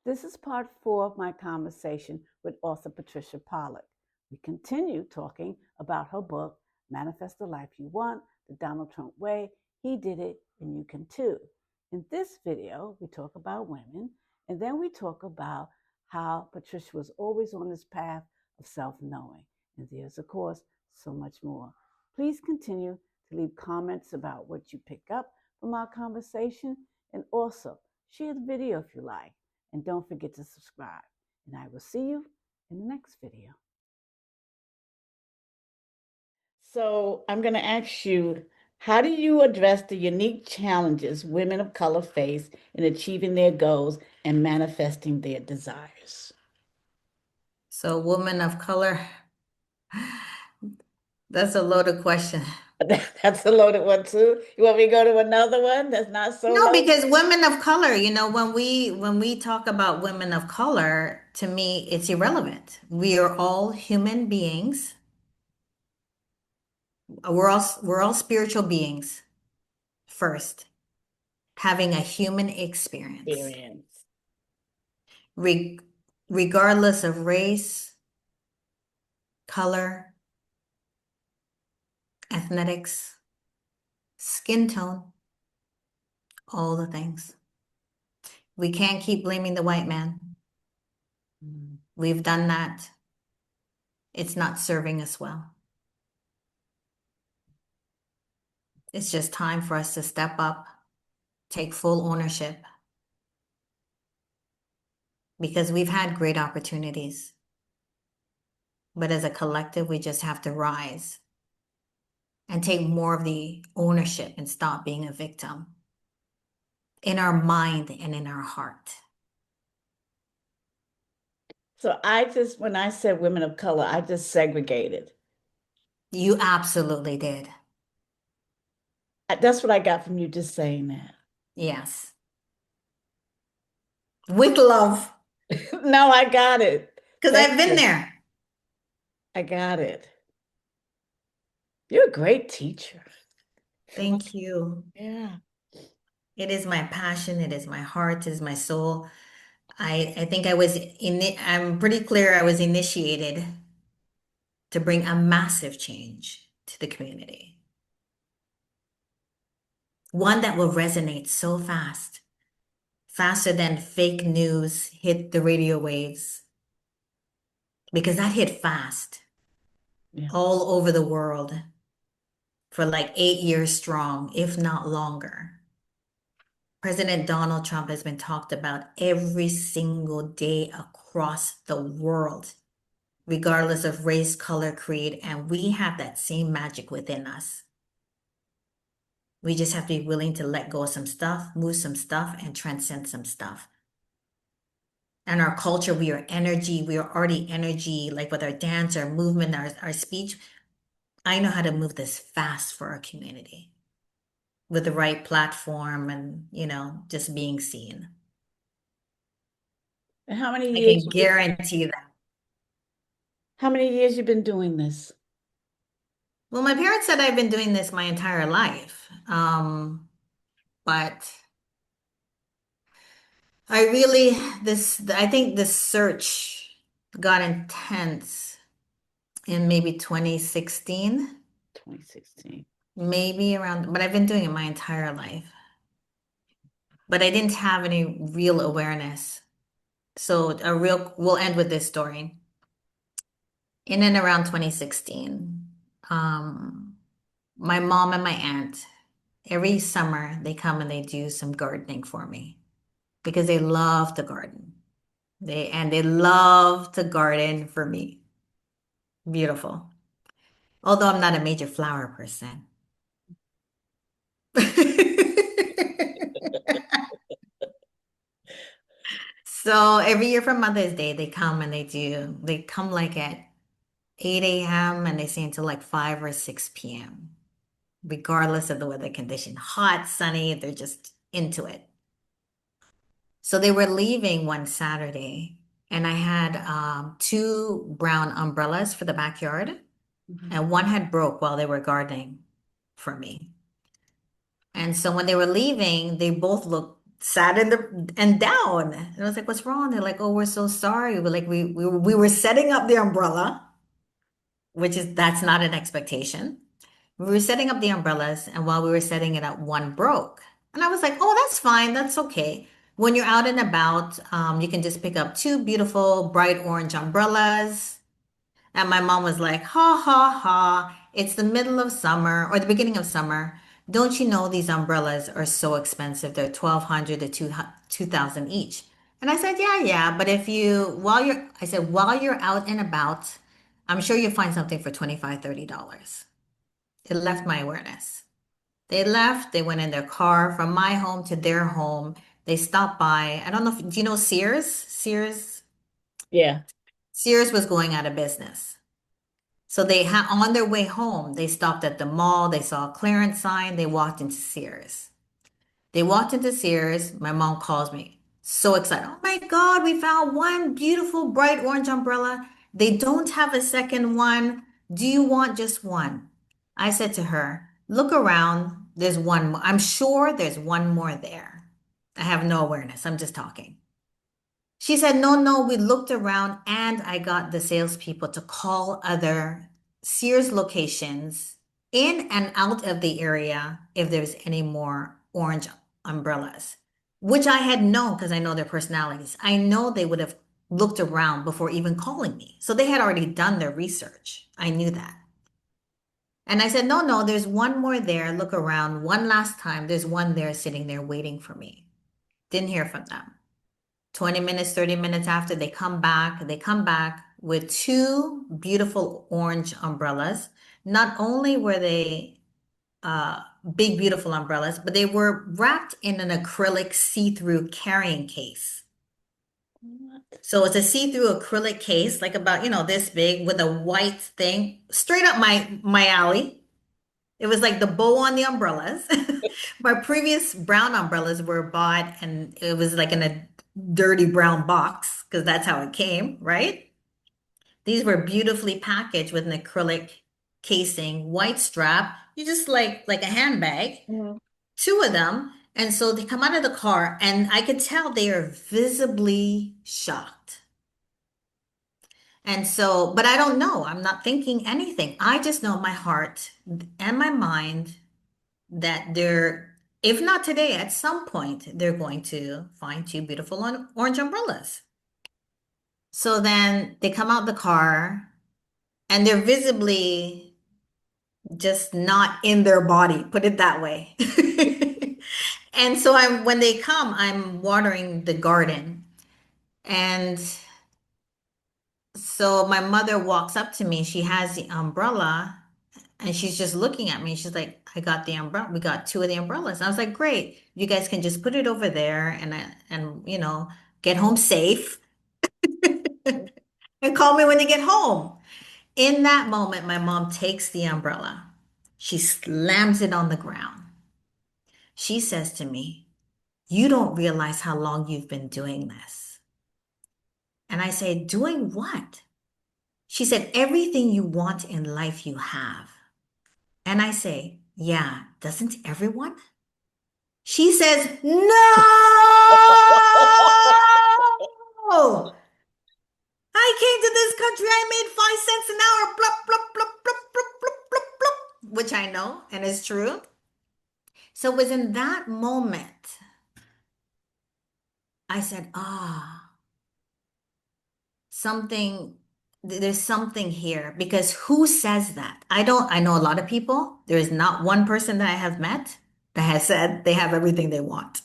This is part 4 of my conversation with author Patricia Pollack. We continue talking about her book, Manifest the Life You Want, the Donald Trump Way. He did it, and you can too. In this video, we talk about women, and then we talk about how Patricia was always on this path of self-knowing. And there's, of course, so much more. Please continue to leave comments about what you pick up from our conversation, and also share the video if you like. And don't forget to subscribe. And I will see you in the next video. So I'm going to ask you, how do you address the unique challenges women of color face in achieving their goals and manifesting their desires? So women of color, that's a loaded question. That's a loaded one too. You want me to go to another one that's not so No, loaded? because women of color, when we talk about women of color, to me, it's irrelevant. We are all human beings. We're all spiritual beings first, having a human experience. Regardless of race, color, ethnetics, skin tone, all the things. We can't keep blaming the white man. We've done that. It's not serving us well. It's just time for us to step up, take full ownership, because we've had great opportunities. But as a collective, we just have to rise and take more of the ownership and stop being a victim in our mind and in our heart. So when I said women of color, I just segregated. You absolutely did. That's what I got from you just saying that. Yes. With love. No, I got it. Because I've been there. I got it. You're a great teacher. Thank you. Yeah. It is my passion. It is my heart. It is my soul. I think I'm pretty clear I was initiated to bring a massive change to the community. One that will resonate so fast, faster than fake news hit the radio waves. Because that hit fast, all over the world for like 8 years strong, if not longer. President Donald Trump has been talked about every single day across the world, regardless of race, color, creed, and we have that same magic within us. We just have to be willing to let go of some stuff, move some stuff, and transcend some stuff. And our culture, we are energy. We are already energy, like with our dance, our movement, our speech. I know how to move this fast for our community with the right platform and, just being seen. And how many I years? can guarantee that. How many years you've been doing this? Well, my parents said I've been doing this my entire life. But I think the search got intense in maybe 2016. 2016. Maybe around, but I've been doing it my entire life. But I didn't have any real awareness. So we'll end with this story. In and around 2016, my mom and my aunt, every summer they come and they do some gardening for me because they love to garden. They love to garden for me. Beautiful. Although I'm not a major flower person. So every year for Mother's Day, they come and they come like at 8 a.m. and they stay until like 5 or 6 p.m. regardless of the weather condition. Hot, sunny, they're just into it. So they were leaving one Saturday and I had 2 brown umbrellas for the backyard and one had broke while they were gardening for me. And so when they were leaving, they both looked sat in the and down. And I was like, what's wrong? They're like, oh, we're so sorry. We're like, we were setting up the umbrella, which is that's not an expectation. We were setting up the umbrellas, and while we were setting it up, one broke. And I was like, oh, that's fine. That's okay. When you're out and about, you can just pick up two beautiful bright orange umbrellas. And my mom was like, ha ha ha, it's the middle of summer or the beginning of summer. Don't you know these umbrellas are so expensive? They're 1,200 to 2,000 each. And I said, yeah, yeah. But if you, I said, while you're out and about, I'm sure you'll find something for $25, $30. It left my awareness. They left, they went in their car from my home to their home. They stopped by. I don't know if, do you know Sears? Yeah. Sears was going out of business. So they had on their way home, they stopped at the mall, they saw a clearance sign, they walked into Sears. They walked into Sears, my mom calls me, so excited. Oh my God, we found one beautiful bright orange umbrella. They don't have a second one. Do you want just one? I said to her, look around, there's one more. I'm sure there's one more there. I have no awareness, I'm just talking. She said, no, no, we looked around and I got the salespeople to call other Sears locations in and out of the area if there's any more orange umbrellas, which I had known because I know their personalities. I know they would have looked around before even calling me. So they had already done their research. I knew that. And I said, no, no, there's one more there. Look around one last time. There's one there sitting there waiting for me. Didn't hear from them. 20 minutes, 30 minutes after they come back with two beautiful orange umbrellas. Not only were they big, beautiful umbrellas, but they were wrapped in an acrylic see-through carrying case. So it's a see-through acrylic case, like about, this big with a white thing, straight up my alley. It was like the bow on the umbrellas. My previous brown umbrellas were bought and it was like in a dirty brown box because that's how it came, right? These were beautifully packaged with an acrylic casing, white strap. You just like a handbag, two of them. And so they come out of the car and I could tell they are visibly shocked. And so, but I don't know. I'm not thinking anything. I just know my heart and my mind that they're, if not today, at some point, they're going to find two beautiful orange umbrellas. So then they come out the car and they're visibly just not in their body, put it that way. And so when they come, I'm watering the garden. And so my mother walks up to me, she has the umbrella. And she's just looking at me. She's like, I got the umbrella. We got two of the umbrellas. And I was like, great. You guys can just put it over there and get home safe and call me when you get home. In that moment, my mom takes the umbrella. She slams it on the ground. She says to me, you don't realize how long you've been doing this. And I say, doing what? She said, everything you want in life you have. And I say, yeah, doesn't everyone? She says, no! I came to this country, I made 5 cents an hour, blup, blup, blup, blup, blup, blup, blup, blup, which I know and is true. So it was in that moment, I said, there's something here because who says that? I know a lot of people. There is not one person that I have met that has said they have everything they want.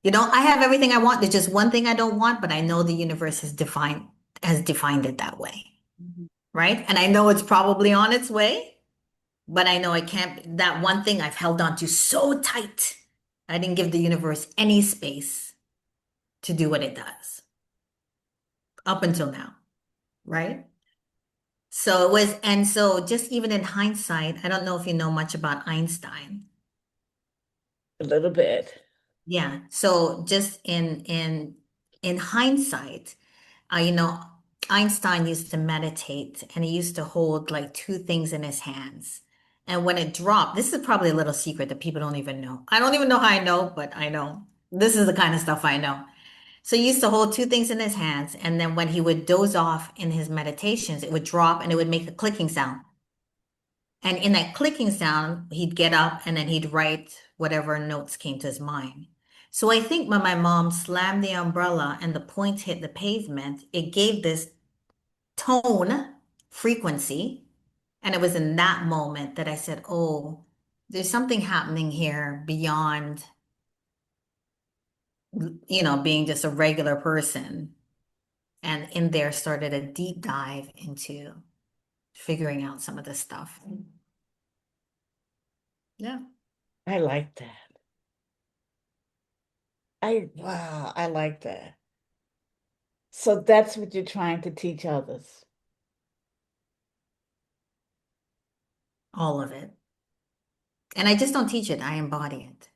I have everything I want. There's just one thing I don't want, but I know the universe has defined it that way. Right? And I know it's probably on its way, but I know it can't, that one thing I've held on to so tight. I didn't give the universe any space to do what it does up until now. Right? So it was, and so just even in hindsight, I don't know if you know much about Einstein. A little bit. Yeah. So just in hindsight, Einstein used to meditate and he used to hold like two things in his hands. And when it dropped, this is probably a little secret that people don't even know. I don't even know how I know, but I know. This is the kind of stuff I know. So he used to hold two things in his hands, and then when he would doze off in his meditations, it would drop and it would make a clicking sound. And in that clicking sound, he'd get up and then he'd write whatever notes came to his mind. So I think when my mom slammed the umbrella and the points hit the pavement, it gave this tone frequency. And it was in that moment that I said, oh, there's something happening here beyond, being just a regular person. And in there started a deep dive into figuring out some of this stuff. Yeah. I like that. Wow, I like that. So that's what you're trying to teach others. All of it. And I just don't teach it, I embody it.